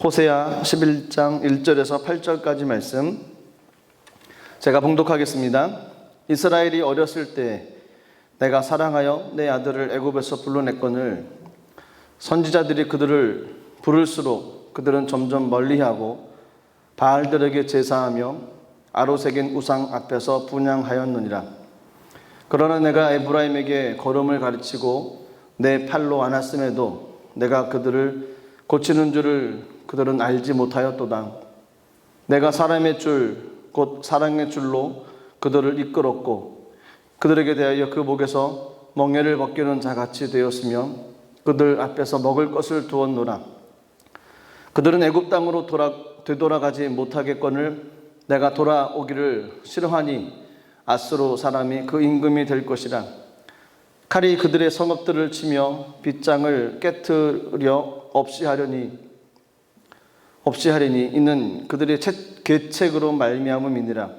호세아 11장 1절에서 8절까지 말씀 제가 봉독하겠습니다. 이스라엘이 어렸을 때 내가 사랑하여 내 아들을 애굽에서 불러냈거늘 선지자들이 그들을 부를수록 그들은 점점 멀리하고 바알들에게 제사하며 아로새긴 우상 앞에서 분향하였느니라. 그러나 내가 에브라임에게 걸음을 가르치고 내 팔로 안았음에도 내가 그들을 고치는 줄을 그들은 알지 못하였도다. 내가 사람의 줄 곧 사랑의 줄로 그들을 이끌었고 그들에게 대하여 그 목에서 멍에를 벗기는 자같이 되었으며 그들 앞에서 먹을 것을 두었노라. 그들은 애굽 땅으로 되돌아가지 못하겠거늘 내가 돌아오기를 싫어하니 아스로 사람이 그 임금이 될 것이라. 칼이 그들의 성읍들을 치며 빗장을 깨트려 없이 하리니 이는 그들의 계책으로 말미암음이니라.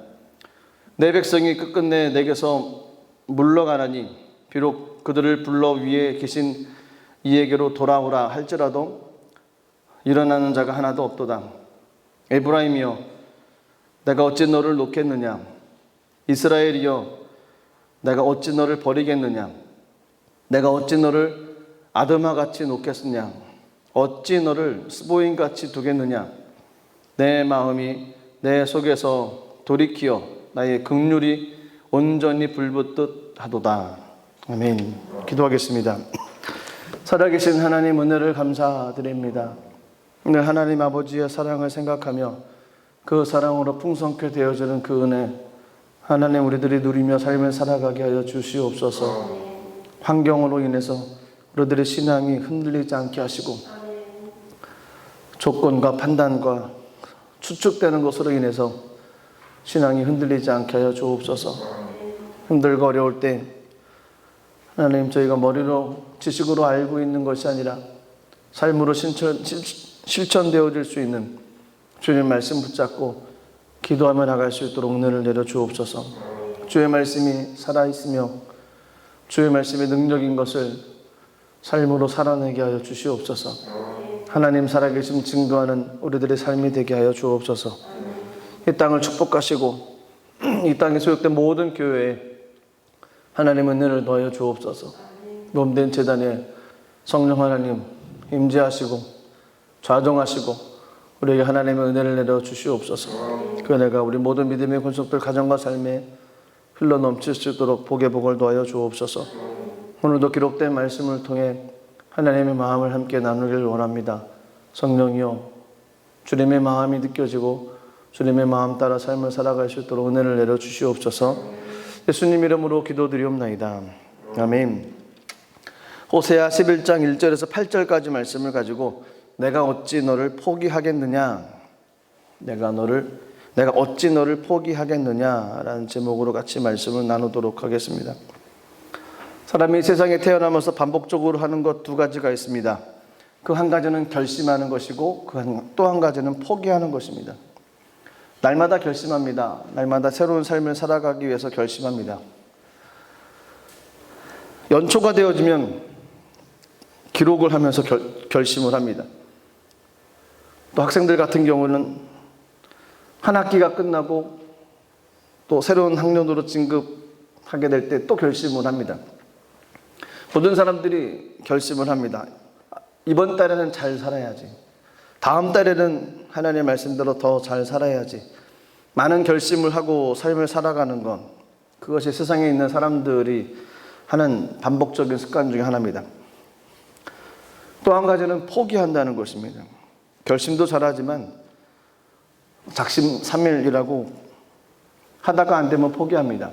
내 백성이 끝끝내 내게서 물러가나니 비록 그들을 불러 위에 계신 이에게로 돌아오라 할지라도 일어나는 자가 하나도 없도다. 에브라임이여 내가 어찌 너를 놓겠느냐. 이스라엘이여 내가 어찌 너를 버리겠느냐. 내가 어찌 너를 아드마같이 놓겠느냐. 어찌 너를 스보임같이 두겠느냐. 내 마음이 내 속에서 돌이키어 나의 긍휼이 온전히 불붙듯 하도다. 아멘. 기도하겠습니다. 살아계신 하나님 은혜를 감사드립니다. 오늘 하나님 아버지의 사랑을 생각하며 그 사랑으로 풍성케 되어지는 그 은혜 하나님 우리들이 누리며 삶을 살아가게 하여 주시옵소서. 환경으로 인해서 우리들의 신앙이 흔들리지 않게 하시고 조건과 판단과 추측되는 것으로 인해서 신앙이 흔들리지 않게 하여 주옵소서. 힘들고 어려울 때 하나님 저희가 머리로 지식으로 알고 있는 것이 아니라 삶으로 실천되어질 수 있는 주님 말씀 붙잡고 기도하며 나갈 수 있도록 은혜를 내려 주옵소서. 주의 말씀이 살아있으며 주의 말씀이 능력인 것을 삶으로 살아내게 하여 주시옵소서. 하나님 살아계심 증거하는 우리들의 삶이 되게 하여 주옵소서. 이 땅을 축복하시고 이 땅에 소유된 모든 교회에 하나님 은혜를 더하여 주옵소서. 몸된 제단에 성령 하나님 임재하시고 좌정하시고 우리에게 하나님의 은혜를 내려 주시옵소서. 그 은혜가 우리 모든 믿음의 권속들 가정과 삶에 흘러 넘칠 수 있도록 복의 복을 더하여 주옵소서. 오늘도 기록된 말씀을 통해 하나님의 마음을 함께 나누기를 원합니다. 성령이여 주님의 마음이 느껴지고 주님의 마음 따라 삶을 살아갈 수 있도록 은혜를 내려 주시옵소서. 예수님 이름으로 기도드리옵나이다. 아멘. 호세아 11장 1절에서 8절까지 말씀을 가지고 내가 어찌 너를 포기하겠느냐. 내가 어찌 너를 포기하겠느냐라는 제목으로 같이 말씀을 나누도록 하겠습니다. 사람이 세상에 태어나면서 반복적으로 하는 것 두 가지가 있습니다. 그 한 가지는 결심하는 것이고 또 한 가지는 포기하는 것입니다. 날마다 결심합니다. 날마다 새로운 삶을 살아가기 위해서 결심합니다. 연초가 되어지면 기록을 하면서 결심을 합니다. 또 학생들 같은 경우는 한 학기가 끝나고 또 새로운 학년으로 진급하게 될 때 또 결심을 합니다. 모든 사람들이 결심을 합니다. 이번 달에는 잘 살아야지. 다음 달에는 하나님의 말씀대로 더 잘 살아야지. 많은 결심을 하고 삶을 살아가는 것, 그것이 세상에 있는 사람들이 하는 반복적인 습관 중에 하나입니다. 또 한 가지는 포기한다는 것입니다. 결심도 잘하지만 작심삼일이라고 하다가 안 되면 포기합니다.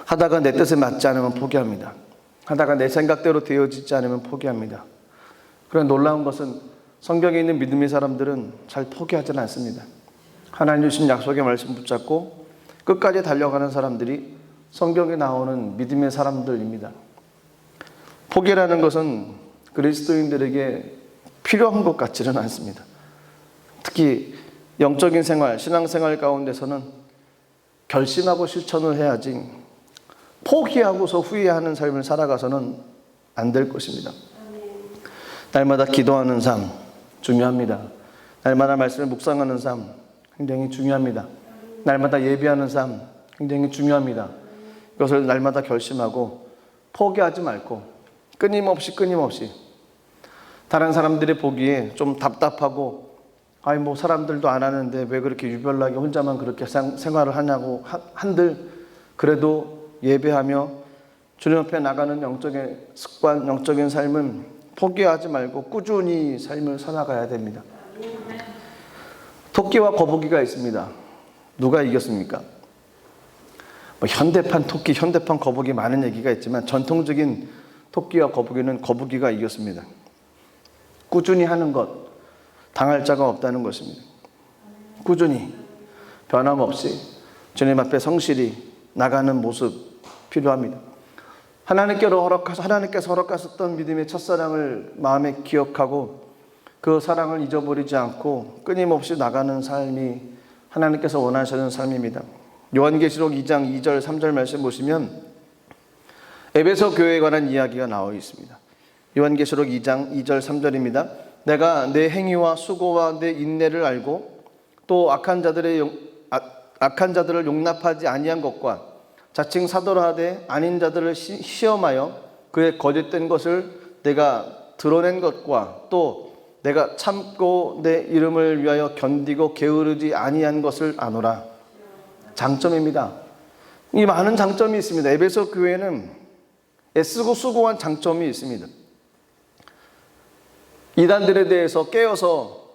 하다가 내 뜻에 맞지 않으면 포기합니다. 하다가 내 생각대로 되어지지 않으면 포기합니다. 그런 놀라운 것은 성경에 있는 믿음의 사람들은 잘 포기하지는 않습니다. 하나님 주신 약속의 말씀 붙잡고 끝까지 달려가는 사람들이 성경에 나오는 믿음의 사람들입니다. 포기라는 것은 그리스도인들에게 필요한 것 같지는 않습니다. 특히 영적인 생활, 신앙생활 가운데서는 결심하고 실천을 해야지 포기하고서 후회하는 삶을 살아가서는 안 될 것입니다. 날마다 기도하는 삶 중요합니다. 날마다 말씀을 묵상하는 삶 굉장히 중요합니다. 날마다 예배하는 삶 굉장히 중요합니다. 이것을 날마다 결심하고 포기하지 말고 끊임없이 다른 사람들이 보기에 좀 답답하고 뭐 사람들도 안 하는데 왜 그렇게 유별나게 혼자만 그렇게 생활을 하냐고 한들 그래도 예배하며 주님 앞에 나가는 영적인 습관, 영적인 삶은 포기하지 말고 꾸준히 삶을 살아가야 됩니다. 토끼와 거북이가 있습니다. 누가 이겼습니까? 현대판 토끼, 현대판 거북이 많은 얘기가 있지만 전통적인 토끼와 거북이는 거북이가 이겼습니다. 꾸준히 하는 것, 당할 자가 없다는 것입니다. 꾸준히 변함없이 주님 앞에 성실히 나가는 모습 필요합니다. 하나님께서 허락하셨던 믿음의 첫사랑을 마음에 기억하고 그 사랑을 잊어버리지 않고 끊임없이 나가는 삶이 하나님께서 원하시는 삶입니다. 요한계시록 2장 2절 3절 말씀 보시면 에베소 교회에 관한 이야기가 나와 있습니다. 요한계시록 2장 2절 3절입니다. 내가 내 행위와 수고와 내 인내를 알고 또 악한 자들을 용납하지 아니한 것과 자칭 사도라 하되 아닌 자들을 시험하여 그의 거짓된 것을 내가 드러낸 것과 또 내가 참고 내 이름을 위하여 견디고 게으르지 아니한 것을 아노라. 장점입니다. 이 많은 장점이 있습니다. 에베소 교회는 애쓰고 수고한 장점이 있습니다. 이단들에 대해서 깨어서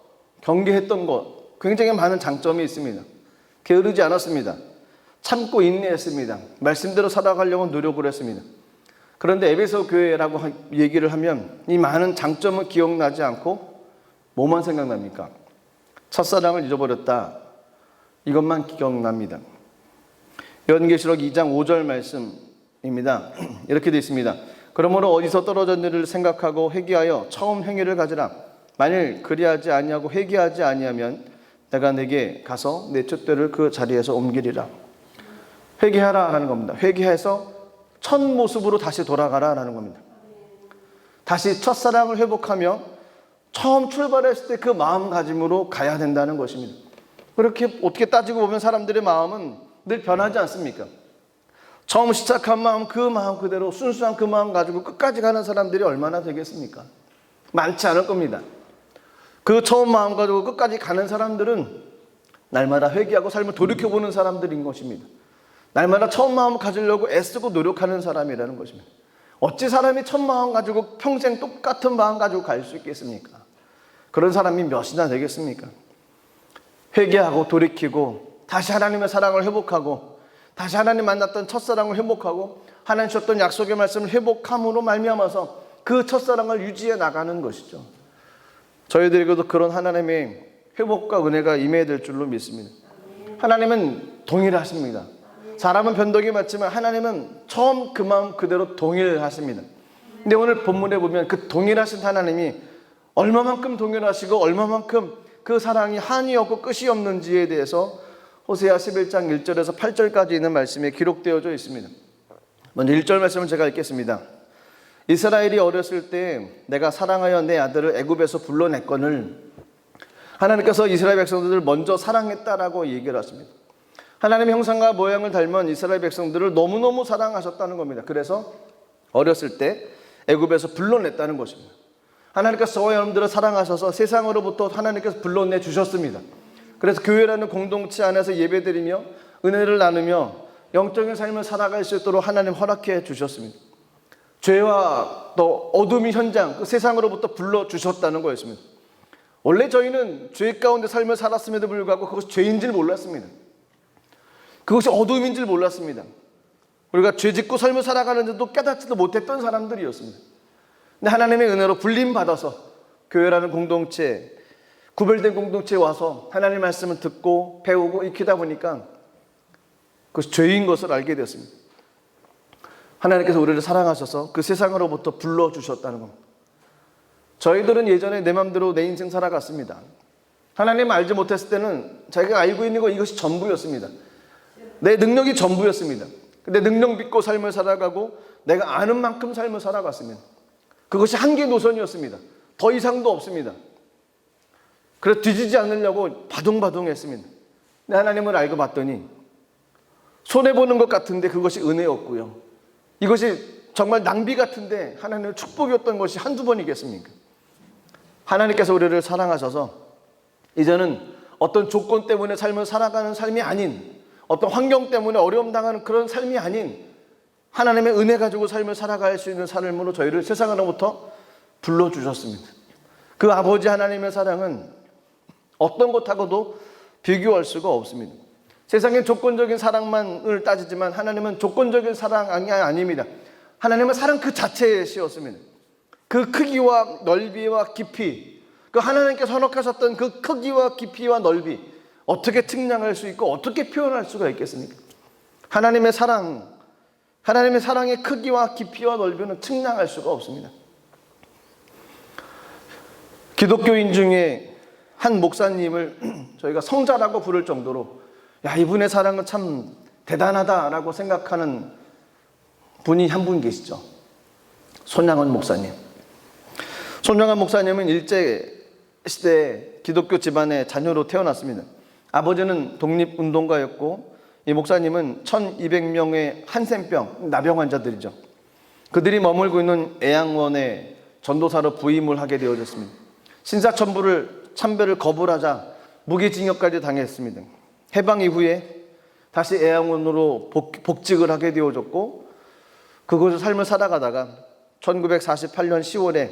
경계했던 것 굉장히 많은 장점이 있습니다. 게으르지 않았습니다. 참고 인내했습니다. 말씀대로 살아가려고 노력을 했습니다. 그런데 에베소 교회라고 얘기를 하면 이 많은 장점은 기억나지 않고 뭐만 생각납니까? 첫사랑을 잊어버렸다. 이것만 기억납니다. 요한계시록 2장 5절 말씀입니다. 이렇게 되어 있습니다. 그러므로 어디서 떨어졌는지를 생각하고 회개하여 처음 행위를 가지라. 만일 그리하지 아니하고 회개하지 아니하면 내가 내게 가서 내 촛대를 그 자리에서 옮기리라. 회개하라 라는 겁니다. 회개해서 첫 모습으로 다시 돌아가라 라는 겁니다. 다시 첫사랑을 회복하며 처음 출발했을 때 그 마음가짐으로 가야 된다는 것입니다. 그렇게 어떻게 따지고 보면 사람들의 마음은 늘 변하지 않습니까? 처음 시작한 마음 그 마음 그대로 순수한 그 마음 가지고 끝까지 가는 사람들이 얼마나 되겠습니까? 많지 않을 겁니다. 그 처음 마음 가지고 끝까지 가는 사람들은 날마다 회개하고 삶을 돌이켜보는 사람들인 것입니다. 날마다 처음 마음을 가지려고 애쓰고 노력하는 사람이라는 것입니다. 어찌 사람이 첫 마음 가지고 평생 똑같은 마음 가지고 갈 수 있겠습니까? 그런 사람이 몇이나 되겠습니까? 회개하고 돌이키고 다시 하나님의 사랑을 회복하고 다시 하나님 만났던 첫사랑을 회복하고 하나님 주셨던 약속의 말씀을 회복함으로 말미암아서 그 첫사랑을 유지해 나가는 것이죠. 저희들에게도 그런 하나님의 회복과 은혜가 임해야 될 줄로 믿습니다. 하나님은 동일하십니다. 사람은 변덕이 많지만 하나님은 처음 그 마음 그대로 동일하십니다. 근데 오늘 본문에 보면 그 동일하신 하나님이 얼마만큼 동일하시고 얼마만큼 그 사랑이 한이 없고 끝이 없는지에 대해서 호세아 11장 1절에서 8절까지 있는 말씀에 기록되어져 있습니다. 먼저 1절 말씀을 제가 읽겠습니다. 이스라엘이 어렸을 때 내가 사랑하여 내 아들을 애굽에서 불러냈거늘. 하나님께서 이스라엘 백성들을 먼저 사랑했다라고 얘기를 하십니다. 하나님의 형상과 모양을 닮은 이스라엘 백성들을 너무너무 사랑하셨다는 겁니다. 그래서 어렸을 때 애굽에서 불러냈다는 것입니다. 하나님께서 저와 여러분들을 사랑하셔서 세상으로부터 하나님께서 불러내 주셨습니다. 그래서 교회라는 공동체 안에서 예배드리며 은혜를 나누며 영적인 삶을 살아갈 수 있도록 하나님 허락해 주셨습니다. 죄와 또 어둠의 현장, 그 세상으로부터 불러주셨다는 거였습니다. 원래 저희는 죄 가운데 삶을 살았음에도 불구하고 그것이 죄인 줄 몰랐습니다. 그것이 어둠인 줄 몰랐습니다. 우리가 죄 짓고 삶을 살아가는데도 깨닫지도 못했던 사람들이었습니다. 근데 하나님의 은혜로 불림받아서 교회라는 공동체, 구별된 공동체에 와서 하나님의 말씀을 듣고 배우고 익히다 보니까 그것이 죄인 것을 알게 되었습니다. 하나님께서 우리를 사랑하셔서 그 세상으로부터 불러주셨다는 겁니다. 저희들은 예전에 내 맘대로 내 인생 살아갔습니다. 하나님을 알지 못했을 때는 자기가 알고 있는 거 이것이 전부였습니다. 내 능력이 전부였습니다. 근데 능력 믿고 삶을 살아가고 내가 아는 만큼 삶을 살아갔습니다. 그것이 한계 노선이었습니다. 더 이상도 없습니다. 그래서 뒤지지 않으려고 바둥바둥했습니다. 근데 하나님을 알고 봤더니 손해보는 것 같은데 그것이 은혜였고요. 이것이 정말 낭비 같은데 하나님의 축복이었던 것이 한두 번이겠습니까? 하나님께서 우리를 사랑하셔서 이제는 어떤 조건 때문에 삶을 살아가는 삶이 아닌, 어떤 환경 때문에 어려움 당하는 그런 삶이 아닌 하나님의 은혜 가지고 삶을 살아갈 수 있는 삶으로 저희를 세상으로부터 불러주셨습니다. 그 아버지 하나님의 사랑은 어떤 것하고도 비교할 수가 없습니다. 세상엔 조건적인 사랑만을 따지지만 하나님은 조건적인 사랑이 아닙니다. 하나님은 사랑 그 자체이셨습니다. 그 크기와 넓이와 깊이, 그 하나님께서 허락하셨던 그 크기와 깊이와 넓이, 어떻게 측량할 수 있고 어떻게 표현할 수가 있겠습니까? 하나님의 사랑의 크기와 깊이와 넓이는 측량할 수가 없습니다. 기독교인 중에 한 목사님을 저희가 성자라고 부를 정도로 야, 이분의 사랑은 참 대단하다라고 생각하는 분이 한 분 계시죠. 손양원 목사님. 손양원 목사님은 일제시대에 기독교 집안의 자녀로 태어났습니다. 아버지는 독립운동가였고 이 목사님은 1200명의 한센병, 나병 환자들이죠. 그들이 머물고 있는 애양원에 전도사로 부임을 하게 되어졌습니다. 참배를 거부하자 무기징역까지 당했습니다. 해방 이후에 다시 애양원으로 복직을 하게 되어졌고 그곳에서 삶을 살아가다가 1948년 10월에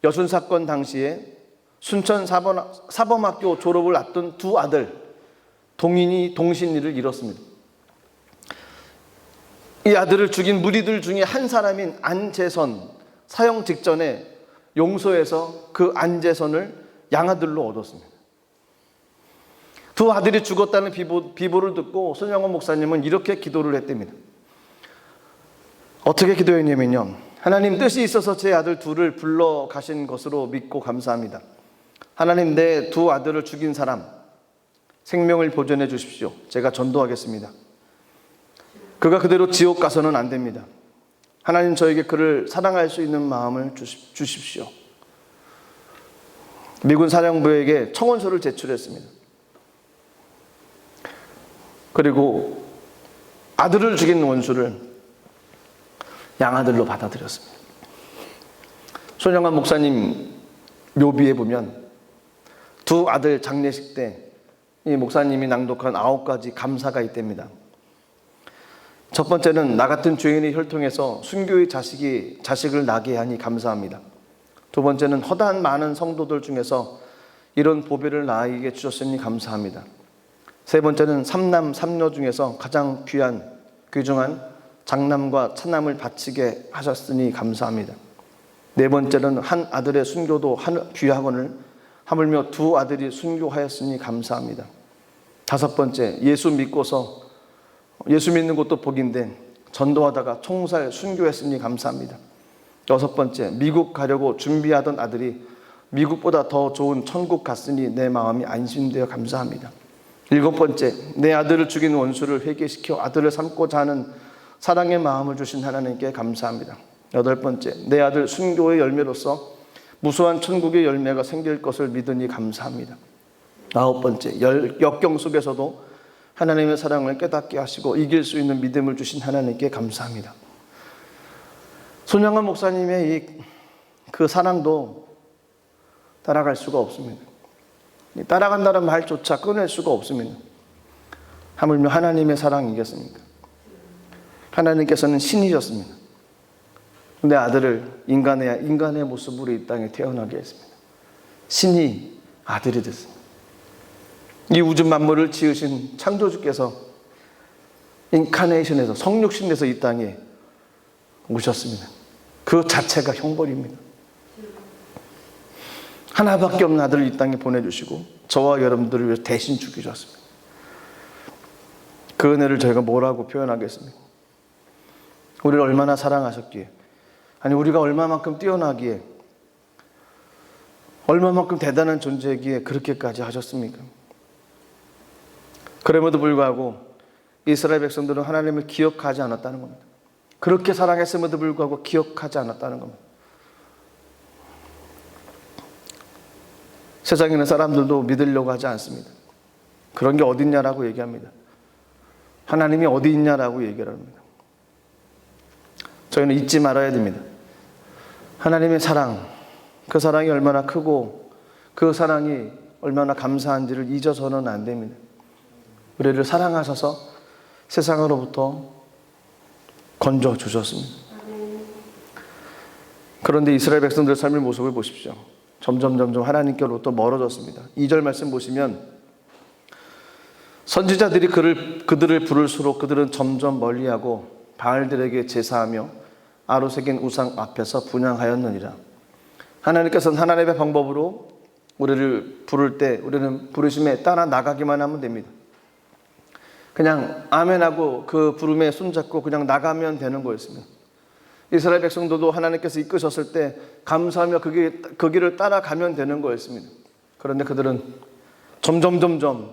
여순사건 당시에 순천 사범학교 졸업을 앞둔 두 아들 동신이를 잃었습니다. 이 아들을 죽인 무리들 중에 한 사람인 안재선, 사형 직전에 용서해서 그 안재선을 양아들로 얻었습니다. 두 아들이 죽었다는 비보를 듣고 손양원 목사님은 이렇게 기도를 했답니다. 어떻게 기도했냐면요, 하나님, 뜻이 있어서 제 아들 둘을 불러 가신 것으로 믿고 감사합니다. 하나님, 내 두 아들을 죽인 사람 생명을 보존해 주십시오. 제가 전도하겠습니다. 그가 그대로 지옥 가서는 안 됩니다. 하나님, 저에게 그를 사랑할 수 있는 마음을 주십시오. 미군 사령부에게 청원서를 제출했습니다. 그리고 아들을 죽인 원수를 양아들로 받아들였습니다. 손영환 목사님 묘비에 보면 두 아들 장례식 때 이 목사님이 낭독한 9가지 감사가 있답니다. 첫 번째는 나 같은 죄인의 혈통에서 순교의 자식을 낳게 하니 감사합니다. 두 번째는 허다한 많은 성도들 중에서 이런 보배를 나에게 주셨으니 감사합니다. 세 번째는 삼남 삼녀 중에서 가장 귀중한 장남과 차남을 바치게 하셨으니 감사합니다. 네 번째는 한 아들의 순교도 귀하거늘 하물며 두 아들이 순교하였으니 감사합니다. 다섯 번째, 예수 믿는 것도 복인데 전도하다가 총살 순교했으니 감사합니다. 여섯 번째, 미국 가려고 준비하던 아들이 미국보다 더 좋은 천국 갔으니 내 마음이 안심되어 감사합니다. 일곱 번째, 내 아들을 죽인 원수를 회개시켜 아들을 삼고자 하는 사랑의 마음을 주신 하나님께 감사합니다. 여덟 번째, 내 아들 순교의 열매로서 무수한 천국의 열매가 생길 것을 믿으니 감사합니다. 아홉 번째, 역경 속에서도 하나님의 사랑을 깨닫게 하시고 이길 수 있는 믿음을 주신 하나님께 감사합니다. 손양원 목사님의 그 사랑도 따라갈 수가 없습니다. 따라간다는 말조차 꺼낼 수가 없습니다. 하물며 하나님의 사랑이겠습니까? 하나님께서는 신이셨습니다. 내 아들을 인간의 모습으로 이 땅에 태어나게 했습니다. 신이 아들이 됐습니다. 이 우주 만물을 지으신 창조주께서 인카네이션에서 성육신에서 이 땅에 오셨습니다. 그 자체가 형벌입니다. 하나밖에 없는 아들을 이 땅에 보내주시고 저와 여러분들을 위해 대신 죽이셨습니다. 그 은혜를 저희가 뭐라고 표현하겠습니까? 우리를 얼마나 사랑하셨기에, 아니 우리가 얼마만큼 뛰어나기에, 얼마만큼 대단한 존재이기에 그렇게까지 하셨습니까? 그럼에도 불구하고 이스라엘 백성들은 하나님을 기억하지 않았다는 겁니다. 그렇게 사랑했음에도 불구하고 기억하지 않았다는 겁니다. 세상에 있는 사람들도 믿으려고 하지 않습니다. 그런 게 어딨냐라고 얘기합니다. 하나님이 어디 있냐라고 얘기를 합니다. 저희는 잊지 말아야 됩니다. 하나님의 사랑, 그 사랑이 얼마나 크고 그 사랑이 얼마나 감사한지를 잊어서는 안 됩니다. 우리를 사랑하셔서 세상으로부터 건져주셨습니다. 그런데 이스라엘 백성들의 삶의 모습을 보십시오. 점점 하나님께로부터 멀어졌습니다. 2절 말씀 보시면 선지자들이 그들을 부를수록 그들은 점점 멀리하고 바알들에게 제사하며 아로새긴 우상 앞에서 분향하였느니라. 하나님께서는 하나님의 방법으로 우리를 부를 때 우리는 부르심에 따라 나가기만 하면 됩니다. 그냥 아멘하고 그 부름에 손잡고 그냥 나가면 되는 거였습니다. 이스라엘 백성들도 하나님께서 이끄셨을 때 감사하며 그 길을 따라가면 되는 거였습니다. 그런데 그들은 점점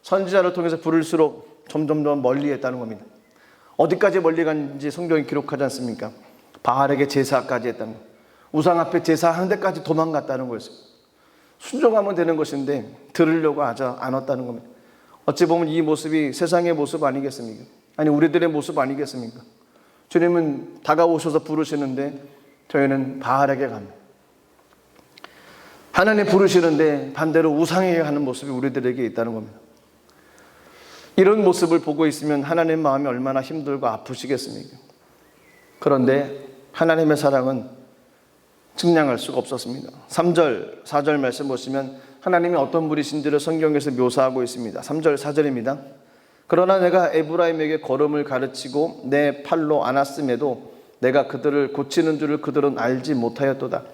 선지자를 통해서 부를수록 점점 멀리 했다는 겁니다. 어디까지 멀리 갔는지 성경이 기록하지 않습니까? 바알에게 제사까지 했다는 거예요. 우상 앞에 제사하는 데까지 도망갔다는 거였어요. 순종하면 되는 것인데 들으려고 하지 않았다는 겁니다. 어찌 보면 이 모습이 세상의 모습 아니겠습니까? 아니 우리들의 모습 아니겠습니까? 주님은 다가오셔서 부르시는데 저희는 바알에게 갑니다. 하나님 부르시는데 반대로 우상에게 가는 모습이 우리들에게 있다는 겁니다. 이런 모습을 보고 있으면 하나님 마음이 얼마나 힘들고 아프시겠습니까? 그런데 하나님의 사랑은 측량할 수가 없었습니다. 3절, 4절 말씀 보시면 하나님이 어떤 분이신지를 성경에서 묘사하고 있습니다. 3절, 4절입니다. 그러나 내가 에브라임에게 걸음을 가르치고 내 팔로 안았음에도 내가 그들을 고치는 줄을 그들은 알지 못하였도다.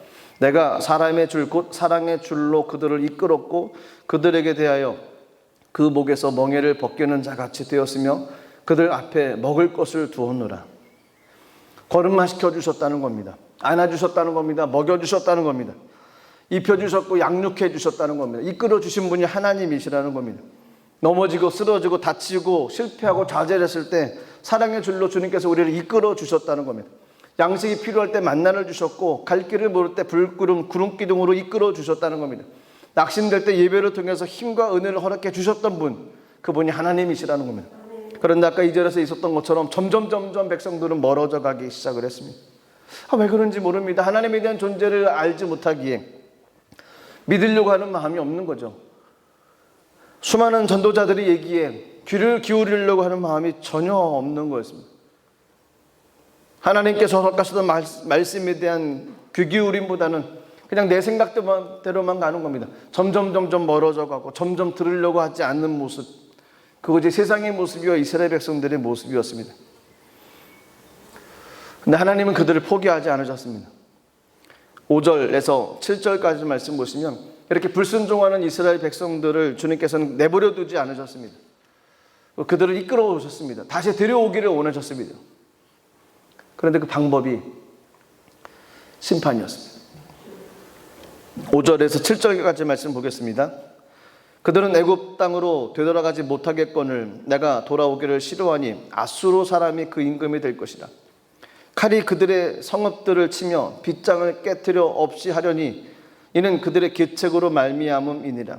내가 사람의 줄 곧 사랑의 줄로 그들을 이끌었고 그들에게 대하여 그 목에서 멍에를 벗기는 자같이 되었으며 그들 앞에 먹을 것을 두었노라. 걸음마 시켜주셨다는 겁니다. 안아주셨다는 겁니다. 먹여주셨다는 겁니다. 입혀주셨고 양육해주셨다는 겁니다. 이끌어주신 분이 하나님이시라는 겁니다. 넘어지고 쓰러지고 다치고 실패하고 좌절했을 때 사랑의 줄로 주님께서 우리를 이끌어주셨다는 겁니다. 양식이 필요할 때 만나를 주셨고 갈 길을 모를 때 불구름 구름기둥으로 이끌어주셨다는 겁니다. 낙심될 때 예배를 통해서 힘과 은혜를 허락해 주셨던 분, 그분이 하나님이시라는 겁니다. 그런데 아까 2절에서 있었던 것처럼 점점 백성들은 멀어져 가기 시작을 했습니다. 왜 그런지 모릅니다. 하나님에 대한 존재를 알지 못하기에 믿으려고 하는 마음이 없는 거죠. 수많은 전도자들의 얘기에 귀를 기울이려고 하는 마음이 전혀 없는 거였습니다. 하나님께서 허락하시던 말씀에 대한 귀 기울임보다는 그냥 내 생각대로만 가는 겁니다. 점점 멀어져 가고 점점 들으려고 하지 않는 모습, 그것이 세상의 모습이와 이스라엘 백성들의 모습이었습니다. 근데 하나님은 그들을 포기하지 않으셨습니다. 5절에서 7절까지 말씀 보시면 이렇게 불순종하는 이스라엘 백성들을 주님께서는 내버려 두지 않으셨습니다. 그들을 이끌어 오셨습니다. 다시 데려오기를 원하셨습니다. 그런데 그 방법이 심판이었습니다. 5절에서 7절까지 말씀 보겠습니다. 그들은 애굽 땅으로 되돌아가지 못하겠거늘 내가 돌아오기를 싫어하니 아수르 사람이 그 임금이 될 것이다. 칼이 그들의 성읍들을 치며 빗장을 깨뜨려 없이 하려니 이는 그들의 계책으로 말미암음이니라.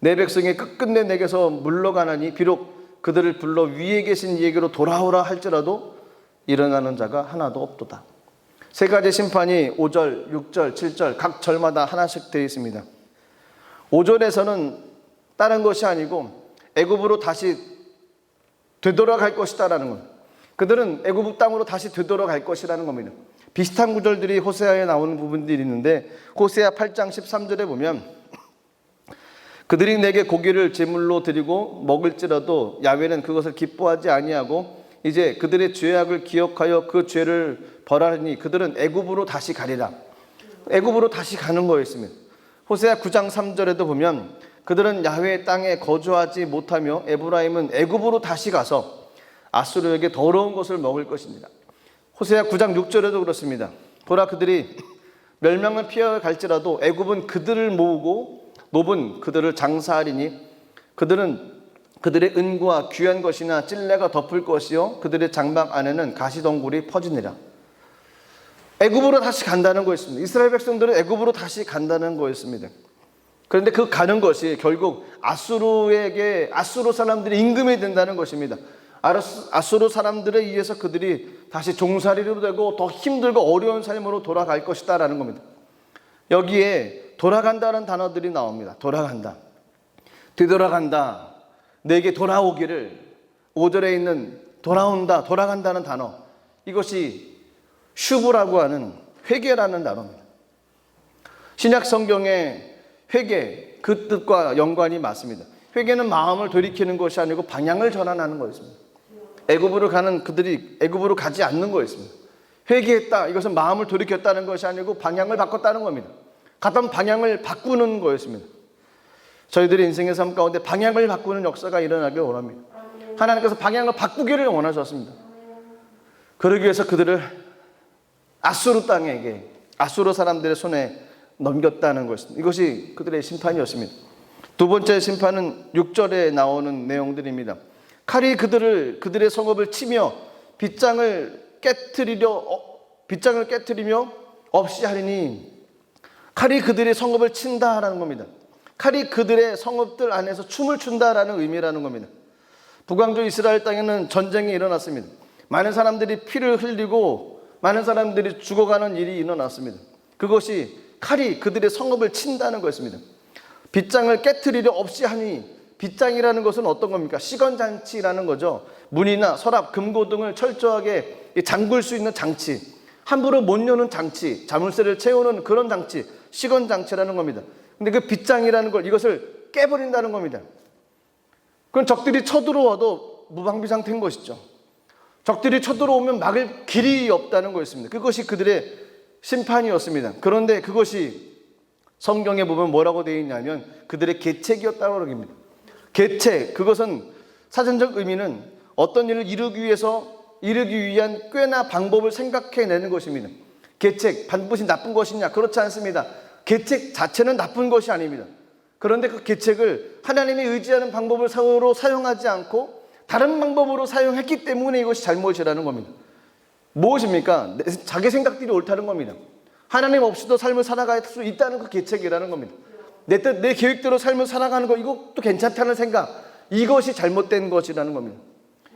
내 백성이 끝끝내 내게서 물러가나니 비록 그들을 불러 위에 계신 이에게로 돌아오라 할지라도 일어나는 자가 하나도 없도다. 세 가지 심판이 5절, 6절, 7절 각 절마다 하나씩 되어 있습니다. 5절에서는 다른 것이 아니고 애굽으로 다시 되돌아갈 것이다라는 것. 그들은 애굽 땅으로 다시 되돌아갈 것이라는 겁니다. 비슷한 구절들이 호세아에 나오는 부분들이 있는데 호세아 8장 13절에 보면 그들이 내게 고기를 제물로 드리고 먹을지라도 야훼는 그것을 기뻐하지 아니하고 이제 그들의 죄악을 기억하여 그 죄를 벌하니 그들은 애굽으로 다시 가리라. 애굽으로 다시 가는 거였습니다. 호세아 9장 3절에도 보면 그들은 야훼의 땅에 거주하지 못하며 에브라임은 애굽으로 다시 가서 아수르에게 더러운 것을 먹을 것입니다. 호세아 9장 6절에도 그렇습니다. 보라 그들이 멸망을 피해 갈지라도 애굽은 그들을 모으고 노은 그들을 장사하리니 그들은 그들의 은과 귀한 것이나 찔레가 덮을 것이요 그들의 장막 안에는 가시덩굴이 퍼지니라. 애굽으로 다시 간다는 거였습니다. 이스라엘 백성들은 애굽으로 다시 간다는 거였습니다. 그런데 그 가는 것이 결국 아수르 사람들이 임금이 된다는 것입니다. 아수르 사람들에 의해서 그들이 다시 종살이로 되고 더 힘들고 어려운 삶으로 돌아갈 것이다라는 겁니다. 여기에 돌아간다는 단어들이 나옵니다. 돌아간다, 되돌아간다, 내게 돌아오기를. 5절에 있는 돌아온다, 돌아간다는 단어, 이것이 슈브라고 하는 회개라는 단어입니다. 신약 성경의 회개, 그 뜻과 연관이 맞습니다. 회개는 마음을 돌이키는 것이 아니고 방향을 전환하는 거였습니다. 애굽으로 가는 그들이 애굽으로 가지 않는 거였습니다. 회개했다, 이것은 마음을 돌이켰다는 것이 아니고 방향을 바꿨다는 겁니다. 갔던 방향을 바꾸는 거였습니다. 저희들의 인생의 삶 가운데 방향을 바꾸는 역사가 일어나길 원합니다. 하나님께서 방향을 바꾸기를 원하셨습니다. 그러기 위해서 그들을 아수르 땅에게, 아수르 사람들의 손에 넘겼다는 것입니다. 이것이 그들의 심판이었습니다. 두 번째 심판은 6절에 나오는 내용들입니다. 칼이 그들의 성읍을 치며 빗장을 깨트리며 없이 하리니, 칼이 그들의 성읍을 친다라는 겁니다. 칼이 그들의 성읍들 안에서 춤을 춘다라는 의미라는 겁니다. 북왕조 이스라엘 땅에는 전쟁이 일어났습니다. 많은 사람들이 피를 흘리고 많은 사람들이 죽어가는 일이 일어났습니다. 그것이 칼이 그들의 성읍을 친다는 것입니다. 빗장을 깨트리려 없이 하니, 빗장이라는 것은 어떤 겁니까? 시건잔치라는 거죠. 문이나 서랍, 금고 등을 철저하게 잠글 수 있는 장치, 함부로 못 여는 장치, 자물쇠를 채우는 그런 장치, 시건장치라는 겁니다. 근데 그 빗장이라는 걸, 이것을 깨버린다는 겁니다. 그건 적들이 쳐들어와도 무방비 상태인 것이죠. 적들이 쳐들어오면 막을 길이 없다는 거였습니다. 그것이 그들의 심판이었습니다. 그런데 그것이 성경에 보면 뭐라고 되어 있냐면 그들의 계책이었다고 그럽니다. 계책, 그것은 사전적 의미는 어떤 일을 이루기 위한 꾀나 방법을 생각해내는 것입니다. 계책, 반드시 나쁜 것이냐? 그렇지 않습니다. 계책 자체는 나쁜 것이 아닙니다. 그런데 그 계책을 하나님이 의지하는 방법을 서로 사용하지 않고 다른 방법으로 사용했기 때문에 이것이 잘못이라는 겁니다. 무엇입니까? 자기 생각들이 옳다는 겁니다. 하나님 없이도 삶을 살아갈 수 있다는 그 계책이라는 겁니다. 내 계획대로 삶을 살아가는 거, 이것도 괜찮다는 생각, 이것이 잘못된 것이라는 겁니다.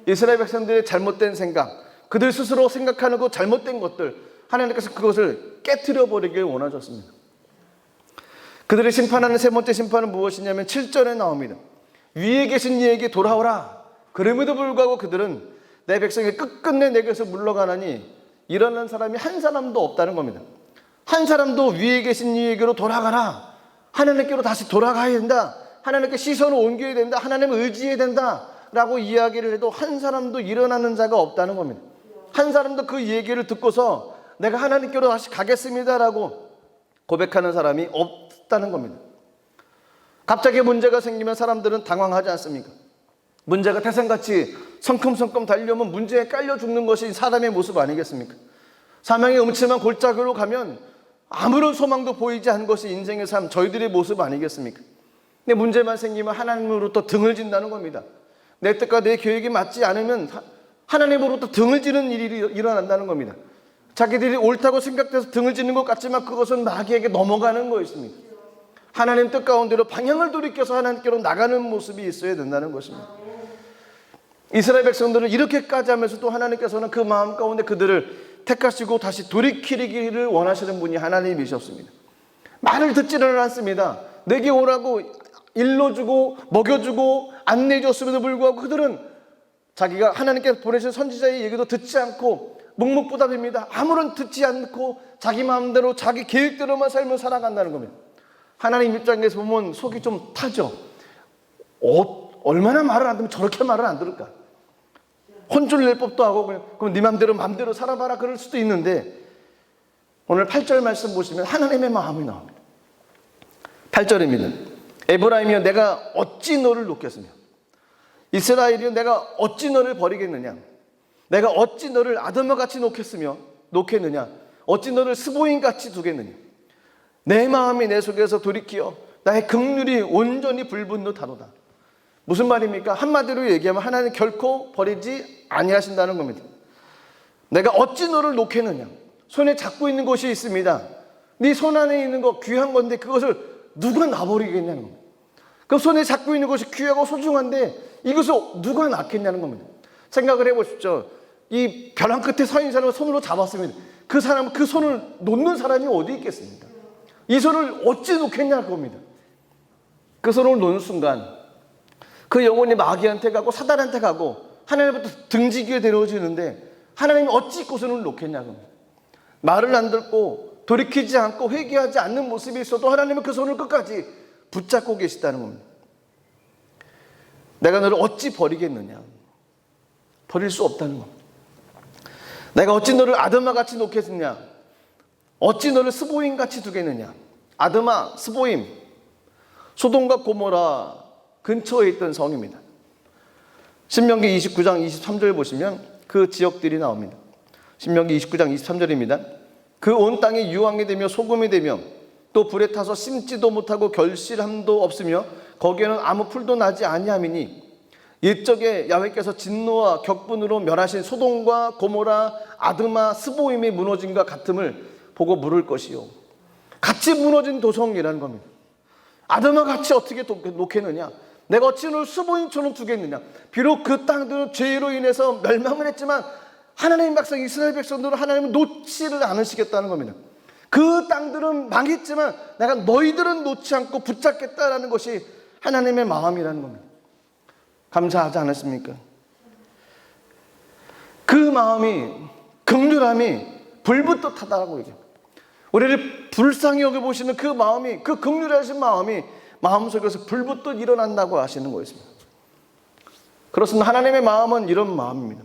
이스라엘 백성들의 잘못된 생각, 그들 스스로 생각하는 그 잘못된 것들, 하나님께서 그것을 깨트려 버리길 원하셨습니다. 그들을 심판하는 세 번째 심판은 무엇이냐면 7절에 나옵니다. 위에 계신 이에게 돌아오라. 그럼에도 불구하고 그들은 내 백성이 끝끝내 내게서 물러가나니 일어난 사람이 한 사람도 없다는 겁니다. 한 사람도 위에 계신 이에게로 돌아가라, 하나님께로 다시 돌아가야 된다, 하나님께 시선을 옮겨야 된다, 하나님을 의지해야 된다 라고 이야기를 해도 한 사람도 일어나는 자가 없다는 겁니다. 한 사람도 그 얘기를 듣고서 내가 하나님께로 다시 가겠습니다 라고 고백하는 사람이 없다는 겁니다. 갑자기 문제가 생기면 사람들은 당황하지 않습니까? 문제가 태생같이 성큼성큼 달려오면 문제에 깔려 죽는 것이 사람의 모습 아니겠습니까? 사망의 음침한 골짜기로 가면 아무런 소망도 보이지 않는 것이 인생의 삶, 저희들의 모습 아니겠습니까? 근데 문제만 생기면 하나님으로부터 등을 진다는 겁니다. 내 뜻과 내 계획이 맞지 않으면 하나님으로부터 등을 지는 일이 일어난다는 겁니다. 자기들이 옳다고 생각돼서 등을 지는 것 같지만 그것은 마귀에게 넘어가는 거였습니다. 하나님 뜻 가운데로 방향을 돌이켜서 하나님께로 나가는 모습이 있어야 된다는 것입니다. 이스라엘 백성들을 이렇게까지 하면서도 하나님께서는 그 마음 가운데 그들을 택하시고 다시 돌이키기를 원하시는 분이 하나님이셨습니다. 말을 듣지를 않습니다. 내게 오라고 일러주고 먹여주고 안내해줬음에도 불구하고 그들은 자기가 하나님께서 보내신 선지자의 얘기도 듣지 않고 묵묵부답입니다. 아무런 듣지 않고 자기 마음대로 자기 계획대로만 삶을 살아간다는 겁니다. 하나님 입장에서 보면 속이 좀 타죠. 얼마나 말을 안 듣면 저렇게 말을 안 들을까? 혼쭐 낼 법도 하고 그럼 네 맘대로 살아봐라 그럴 수도 있는데, 오늘 8절 말씀 보시면 하나님의 마음이 나옵니다. 8절입니다. 에브라임이여 내가 어찌 너를 놓겠으며, 이스라엘이여 내가 어찌 너를 버리겠느냐, 내가 어찌 너를 아드마같이 놓겠느냐, 어찌 너를 스보임같이 두겠느냐. 내 마음이 내 속에서 돌이키어 나의 긍휼이 온전히 불붙노다로다. 무슨 말입니까? 한마디로 얘기하면 하나님 결코 버리지 아니하신다는 겁니다. 내가 어찌 너를 놓겠느냐. 손에 잡고 있는 것이 있습니다. 네 손 안에 있는 거 귀한 건데 그것을 누가 놔버리겠냐는 겁니다. 그 손에 잡고 있는 것이 귀하고 소중한데 이것을 누가 놔겠냐는 겁니다. 생각을 해보십시오. 이 벼랑 끝에 서 있는 사람을 손으로 잡았습니다. 그 사람은 그 손을 놓는 사람이 어디 있겠습니까? 이 손을 어찌 놓겠냐는 겁니다. 그 손을 놓는 순간 그 영혼이 마귀한테 가고 사단한테 가고 하나님부터 등지기에 데려지는데 하나님이 어찌 그 손을 놓겠냐는 겁니다. 말을 안 듣고 돌이키지 않고 회개하지 않는 모습이 있어도 하나님은 그 손을 끝까지 붙잡고 계시다는 겁니다. 내가 너를 어찌 버리겠느냐? 버릴 수 없다는 겁니다. 내가 어찌 너를 아드마같이 놓겠느냐? 어찌 너를 스보임같이 두겠느냐? 아드마, 스보임, 소돔과 고모라 근처에 있던 성입니다. 신명기 29장 23절 보시면 그 지역들이 나옵니다. 신명기 29장 23절입니다. 그 온 땅이 유황이 되며 소금이 되며 또 불에 타서 심지도 못하고 결실함도 없으며 거기에는 아무 풀도 나지 아니함이니 옛적에 야훼께서 진노와 격분으로 멸하신 소돔과 고모라, 아드마, 스보임이 무너짐과 같음을 보고 물을 것이요. 같이 무너진 도성이라는 겁니다. 아드마 같이 어떻게 놓겠느냐? 내가 어찌 너를 스보임처럼 두겠느냐? 비록 그 땅들은 죄로 인해서 멸망을 했지만 하나님의 백성, 이스라엘 백성들은 하나님은 놓지를 않으시겠다는 겁니다. 그 땅들은 망했지만 내가 너희들은 놓지 않고 붙잡겠다라는 것이 하나님의 마음이라는 겁니다. 감사하지 않으십니까? 그 마음이, 긍휼함이 불붙듯하다고 얘기합니다. 우리를 불쌍히 여겨보시는 그 마음이, 그 긍휼하신 마음이 마음속에서 불붙듯 일어난다고 하시는 것입니다. 그렇습니다. 하나님의 마음은 이런 마음입니다.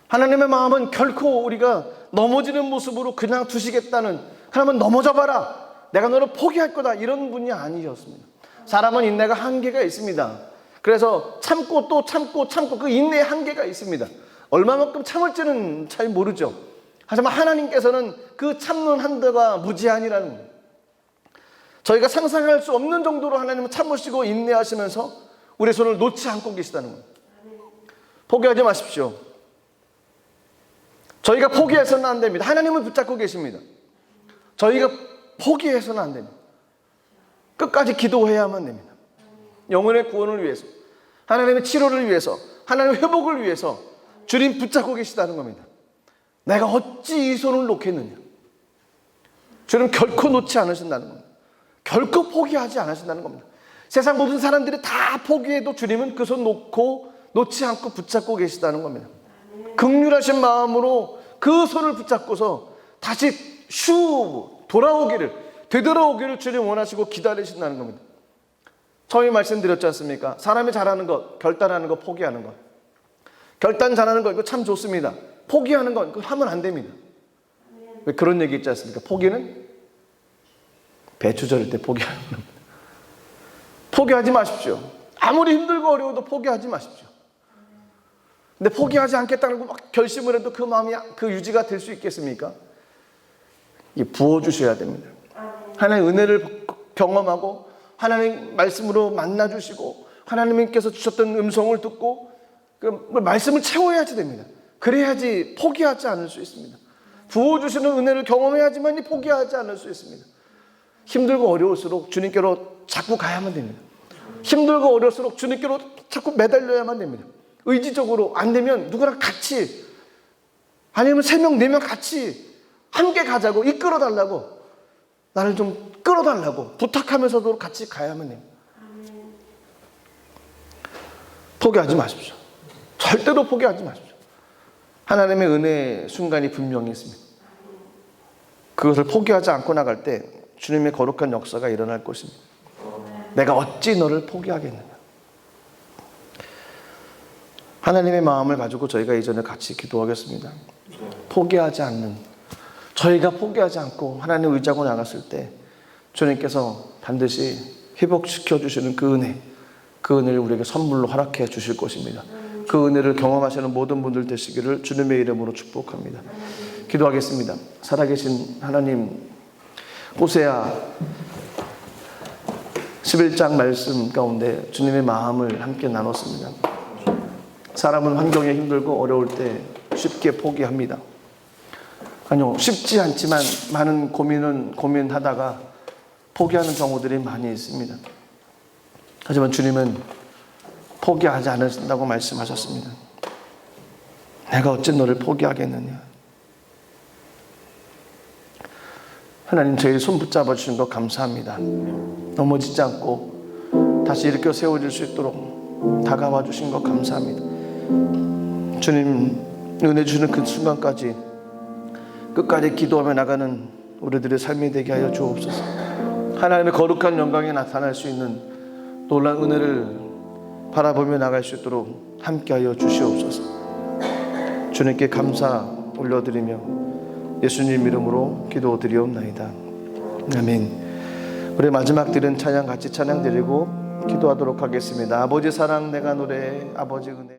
하나님의 마음은 결코 우리가 넘어지는 모습으로 그냥 두시겠다는, 하나님은 넘어져봐라, 내가 너를 포기할 거다, 이런 분이 아니셨습니다. 사람은 인내가 한계가 있습니다. 그래서 참고 또 참고 그 인내의 한계가 있습니다. 얼마만큼 참을지는 잘 모르죠. 하지만 하나님께서는 그 참는 한도가 무제한이라는 거예요. 저희가 상상할 수 없는 정도로 하나님은 참으시고 인내하시면서 우리의 손을 놓지 않고 계시다는 거예요. 포기하지 마십시오. 저희가 포기해서는 안 됩니다. 하나님을 붙잡고 계십니다. 저희가 포기해서는 안 됩니다. 끝까지 기도해야만 됩니다. 영혼의 구원을 위해서, 하나님의 치료를 위해서, 하나님의 회복을 위해서 주님 붙잡고 계시다는 겁니다. 내가 어찌 이 손을 놓겠느냐? 주님 결코 놓지 않으신다는 겁니다. 결코 포기하지 않으신다는 겁니다. 세상 모든 사람들이 다 포기해도 주님은 그 손 놓지 않고 붙잡고 계시다는 겁니다. 긍휼하신 마음으로 그 손을 붙잡고서 다시 되돌아오기를 주님 원하시고 기다리신다는 겁니다. 처음에 말씀드렸지 않습니까? 사람이 잘하는 것, 결단하는 것, 포기하는 것. 결단 잘하는 거 이거 참 좋습니다. 포기하는 건 그거 하면 안 됩니다. 왜 그런 얘기 있지 않습니까? 포기는 배추 절일 때 포기하는 겁니다. 포기하지 마십시오. 아무리 힘들고 어려워도 포기하지 마십시오. 근데 포기하지 않겠다고 막 결심을 해도 그 마음이 그 유지가 될 수 있겠습니까? 부어주셔야 됩니다. 하나님의 은혜를 경험하고 하나님 말씀으로 만나주시고 하나님께서 주셨던 음성을 듣고 그 말씀을 채워야지 됩니다. 그래야지 포기하지 않을 수 있습니다. 부어주시는 은혜를 경험해야지만 포기하지 않을 수 있습니다. 힘들고 어려울수록 주님께로 자꾸 가야만 됩니다. 힘들고 어려울수록 주님께로 자꾸 매달려야만 됩니다. 의지적으로 안 되면 누구랑 같이, 아니면 3명, 4명 같이 함께 가자고, 이끌어달라고, 나를 좀 끌어달라고 부탁하면서도 같이 가야만 됩니다. 포기하지 마십시오. 절대로 포기하지 마십시오. 하나님의 은혜의 순간이 분명히 있습니다. 그것을 포기하지 않고 나갈 때 주님의 거룩한 역사가 일어날 것입니다. 내가 어찌 너를 포기하겠느냐. 하나님의 마음을 가지고 저희가 이전에 같이 기도하겠습니다. 포기하지 않는, 저희가 포기하지 않고 하나님 의지하고 나갔을 때 주님께서 반드시 회복시켜 주시는 그 은혜를 우리에게 선물로 허락해 주실 것입니다. 그 은혜를 경험하시는 모든 분들 되시기를 주님의 이름으로 축복합니다. 기도하겠습니다. 살아계신 하나님, 호세아 11장 말씀 가운데 주님의 마음을 함께 나눴습니다. 사람은 환경에 힘들고 어려울 때 쉽게 포기합니다. 아니요, 쉽지 않지만 많은 고민하다가 포기하는 경우들이 많이 있습니다. 하지만 주님은 포기하지 않으신다고 말씀하셨습니다. 내가 어찌 너를 포기하겠느냐. 하나님, 저희 손 붙잡아 주신 것 감사합니다. 넘어지지 않고 다시 일으켜 세워질 수 있도록 다가와 주신 것 감사합니다. 주님, 은혜 주시는 그 순간까지 끝까지 기도하며 나가는 우리들의 삶이 되게 하여 주옵소서. 하나님의 거룩한 영광에 나타날 수 있는 놀라운 은혜를 바라보며 나갈 수 있도록 함께하여 주시옵소서. 주님께 감사 올려드리며 예수님 이름으로 기도드리옵나이다. 아멘. 우리 마지막 드린 찬양 같이 찬양 드리고 기도하도록 하겠습니다. 아버지 사랑 내가 노래해, 아버지 은혜.